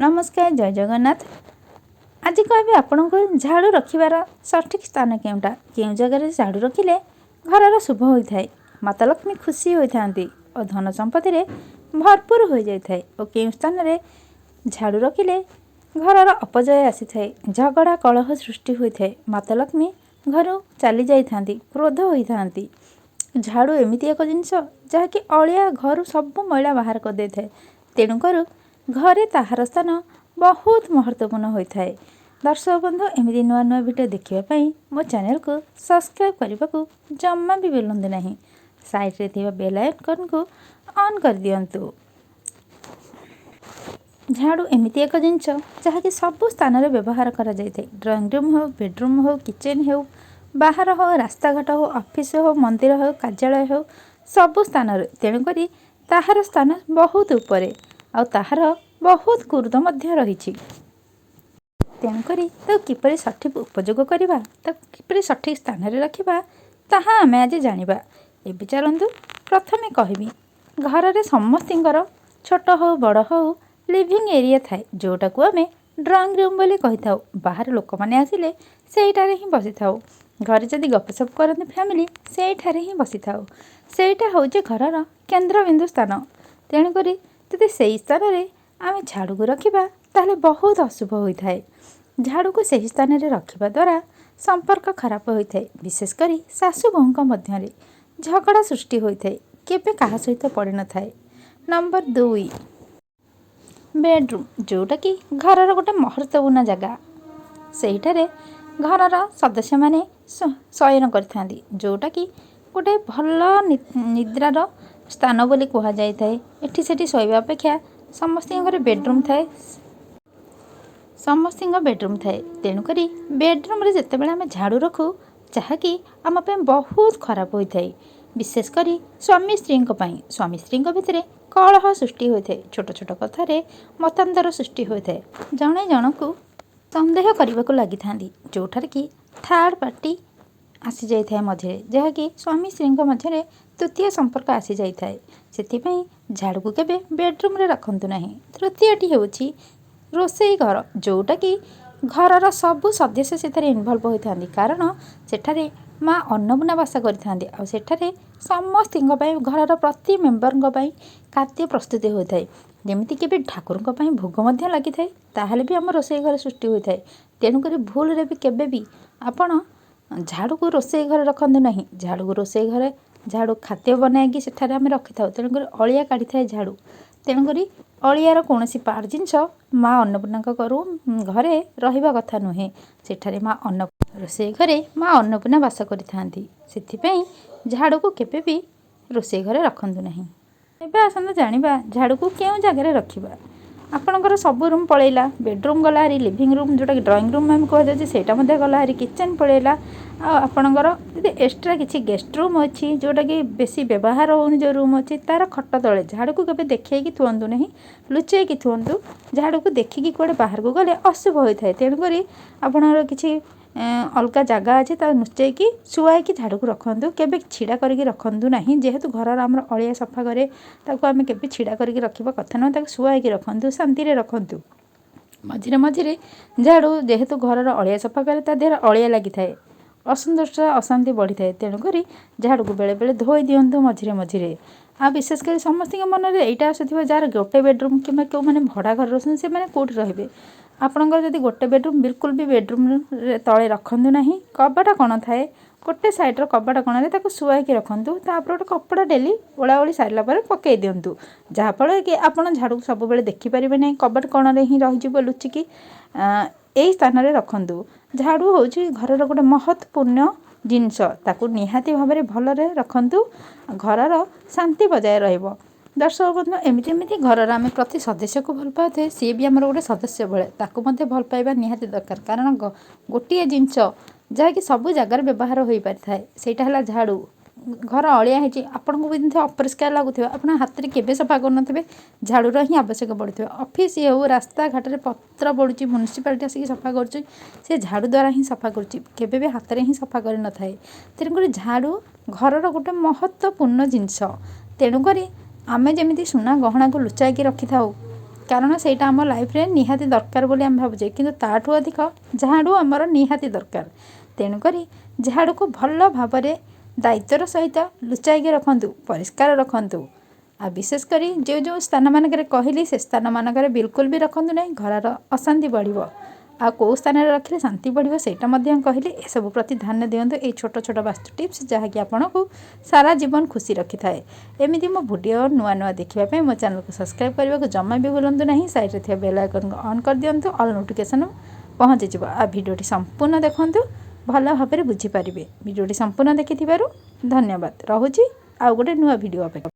नमस्कार, जय जगन्नाथ। आज कहबी आपण को झाड़ू रखिबार सठिक स्थान केउटा केउ जगह झाड़ू रखिले घरर शुभ होता है, माता लक्ष्मी खुशी होता और धन संपत्ति रे भरपूर हो जाए और केउ स्थान रे झाड़ू रखिले घरर अपजय आसी थाए, झगड़ा कलह सृष्टि होता है, माता लक्ष्मी घर चली जाता क्रोध होता। झाड़ू एमती एक जिनस जहाँकि अलिया घर सब मैला बाहर कर दे थाए, तेणुकर घरे ताहार स्थान बहुत महत्वपूर्ण होता है। दर्शक बंधु एमती नुआ नुआ भिडियो देखापी मो चैनल को सब्सक्राइब करने को जमा भी बेलुंदु नहीं, साइड रे थिबा बेल आइकन को ऑन कर दियंतु। झाड़ू एमती एक जिनस जहाँकि सब स्थान व्यवहार करा जाय थाए, ड्राइंग रूम हो, बेडरूम हो, किचन हो, बाहर हो, रास्ता घाट हो, ऑफिस हो, मंदिर हो, कार्यालय हो, सबु स्थान। तेणुक ताहार स्थान बहुत उपरे आ ताहार बहुत गुरुत्व मध्य रही। तेणुक किपरि सठिक उपयोग करवा, किपरि सठिक स्थान रे रखिबा ताहा आमे आज जानिबा। एबे चलंतु प्रथमे कहबी घर रे समस्तिंकर छोट हो बड़ हो लिविंग एरिया थाए, जोटा को आमे ड्राइंग रूम बोली कहि थाउ। बाहर लोक माने आसिले सेइटारे ही बसी थाउ, घर जदि गपसप करते फैमिली सेइठारे ही बसी थाउ। सेइटा होउचे घरर केंद्रबिंदु स्थान। तेणुक जदि सेई स्थान रे आमे झाड़ू को रखिबा ताहले बहुत अशुभ होता है। झाड़ू को सही स्थान रे रखिबा द्वारा संपर्क खराब होता है, विशेषकर सासु बहु मध्य झगड़ा सृष्टि होता है, केबे कहा सहित पड़ न थाए। नंबर 2, बेडरूम, जोटा कि घरर गोटे महत्वपूर्ण जगह। सेहिठारे घरर सदस्य माने शयन करथांती, जोटा कि गोटे भल निद्रार स्थान बोली कहा जाय थाए। एठी सेठी शोइबा अपेक्षा समस्त बेडरूम थाए, समस्त बेडरूम थाए। तेणुक बेडरूम रे जिते बळे आमे झाड़ू रखू जहाँकि आम पे बहुत खराब होता है, विशेषकर स्वामी स्त्री स्वामी स्त्री भितर कलह सृष्टि होता है, छोट छोट कथार मतांतर सृष्टि होता है, जड़े जन को सन्देह करने को लगी था, जोठार कि थर्ड पार्टी आसी जाए मझे, जहाँकि स्वामी स्त्री मध्य तृतीय संपर्क आसी जाए। से झाड़ू को केबे बेडरूम रे रखंतु नहीं। तृतीयटी होची रोसई घर, जोटा कि घरर सबु सदस्य से इनवल्व होता, कारण सेठारे माँ अन्नपूर्णा बास करते सेठारे समस्त घरर प्रति मेम्बर खाद्य प्रस्तुति होता है। जमीती केबे ठाकुर भोग लगी थाए ताहले भी आम रोसई घर सृष्टि होता है। तेणुक भूल रे भी केबे भी आपण झाड़ू को रोसई घर रखंतु नहीं। झाड़ू को रोसई घर झाड़ू खाद्य बनाई सेठारे आम रखि था, तेणुक अलिया काढ़ी थाए झाड़ू। तेणुक अलियार कौन पार्ट जिनस माँ अन्नपूर्णा करू घरे रहिबा कथा नुहे। सेठारे माँ अन्न रोसई घरे माँ अन्नपूर्णा बास करिथांती, सेथिपई झाड़ू को केबे भी रोसई घरे रखंतु नहीं। एबे आसंतु जानिबा झाड़ू को केउ जगह रखिबा। आपणकर सब रूम पलैला, बेडरूम गला हारी, लिविंग रूम जोटा कि ड्राइंग रूम आम कह जाए सेटा मध्य गला हारी, किचन पलैला। आपणकर यदि एक्स्ट्रा किसी गेस्ट रूम अच्छी जोटा कि बेसी व्यवहार होनी जो रूम अच्छी तार खट तले झाड़ू को केबे देखैकी थुअंतु नहीं, लुचैकी थुअंतु। झाड़ू को देखिकी कुआडे बाहर को गले अशुभ होता है। तेणुक आपणकर किसी अलग जगह अच्छे नुचैकी शुआई झाड़ू को रखंतु, केबे छिड़ा करके रखंतु नहीं। जेहेतु घरर आमर अलिया सफा करे ताको आमे केबे छिड़ा करके रखिबा कथा न, ताको शुआई रखंतु, शांति रे रखंतु। मझिरे मझिरे झाड़ू जेहेतु घरर अलिया सफा करे ता देहर अलिया लगी थाए, असंतोष अशांति बढ़ी थाए। तेणुक झाड़ू को बेले बेले धोई दियंतु मझिरे मझिरे। आ विशेषकर समस्त मन में यहाँ आसुवा जार गोटे बेडरूम कि क्यों मैंने भड़ा घर रोचे से मैंने कौट रे आपंकर जब गोटे बेडरूम बिल्कुल भी बेडरूम तले रखंतु नहीं। कबाट कण थाए गोटे सैड्र कबाट कण शुआई रखंतु, तापर गोटे कपड़ा डेली ओला ओली सारा पर पकई दिंतु, जहाँफल कि आप झाड़ू सब बेले देखिपारे नहीं, कबाट कण ही रही लुचिकी यही स्थान में रखंतु। झाड़ू हूँ घरर गोटे महत्वपूर्ण जिनस, ताकू निहाती भाव में भलरे रखंतु, घरर शांति बजाय रहिबो। दर्शक बंधु एमती एमती घरर आम प्रति सदस्य को भल पाए सी भी आमर गोटे सदस्य भाई ताकू मध्य भल पाइबा निहाती दरकार, कारण गोटे जिनस जहाँकि सबू जगार व्यवहार हो पारि थाए सेटा है झाड़ू। घर अलिया है आपको भी अपरिष्कार लगुव, आप हाथ में केवे सफा कर झाड़ूर ही आवश्यक पड़े। ऑफिस हो रास्ता घाट में पत्र पड़ुची म्यूनिसिपालिटी आसिक सफा कर झाड़ू द्वारा ही सफा कर हाथ में ही सफा कर न थाए। तेणुक झाड़ू घरर गोटे महत्वपूर्ण जिनस। तेणुक आमे जमी सुना गहना को लुचाई रखी था କାରଣ ସେଇଟା ଆମ ଲାଇଫରେ ନିହାତି ଦରକାର ବୋଲି ଆମେ ଭାବୁଛେ, କିନ୍ତୁ ତାଠୁ ଅଧିକ ଝାଡ଼ୁ ଆମର ନିହାତି ଦରକାର। ତେଣୁକରି ଝାଡ଼ୁକୁ ଭଲ ଭାବରେ ଦାୟିତ୍ୱର ସହିତ ଲୁଚାଇକି ରଖନ୍ତୁ, ପରିଷ୍କାର ରଖନ୍ତୁ। ଆଉ ବିଶେଷ କରି ଯେଉଁ ସ୍ଥାନମାନଙ୍କରେ କହିଲି ସେ ସ୍ଥାନମାନଙ୍କରେ ବିଲକୁଲ ବି ରଖନ୍ତୁ ନାହିଁ, ଘରର ଅଶାନ୍ତି ବଢ଼ିବ। ଆଉ କେଉଁ ସ୍ଥାନରେ ରଖିଲେ ଶାନ୍ତି ବଢ଼ିବ ସେଇଟା ମଧ୍ୟ କହିଲି। ଏସବୁ ପ୍ରତି ଧ୍ୟାନ ଦିଅନ୍ତୁ। ଏଇ ଛୋଟ ଛୋଟ ବାସ୍ତୁ ଟିପ୍ସ ଯାହାକି ଆପଣଙ୍କୁ ସାରା ଜୀବନ ଖୁସି ରଖିଥାଏ। ଏମିତି ମୋ ଭିଡ଼ିଓ ନୂଆ ନୂଆ ଦେଖିବା ପାଇଁ ମୋ ଚ୍ୟାନେଲକୁ ସବସ୍କ୍ରାଇବ୍ କରିବାକୁ ଜମା ବି ଭୁଲନ୍ତୁ ନାହିଁ। ସାଇଡ଼୍ରେ ଥିବା ବେଲ୍ ଆଇକନ୍କୁ ଅନ୍ କରିଦିଅନ୍ତୁ, ଅଲ୍ ନୋଟିଫିକେସନ୍ ପହଞ୍ଚିଯିବ। ଆଉ ଭିଡ଼ିଓଟି ସମ୍ପୂର୍ଣ୍ଣ ଦେଖନ୍ତୁ, ଭଲ ଭାବରେ ବୁଝିପାରିବେ। ଭିଡ଼ିଓଟି ସମ୍ପୂର୍ଣ୍ଣ ଦେଖିଥିବାରୁ ଧନ୍ୟବାଦ। ରହୁଛି ଆଉ ଗୋଟେ ନୂଆ ଭିଡ଼ିଓ ଅପେକ୍ଷା।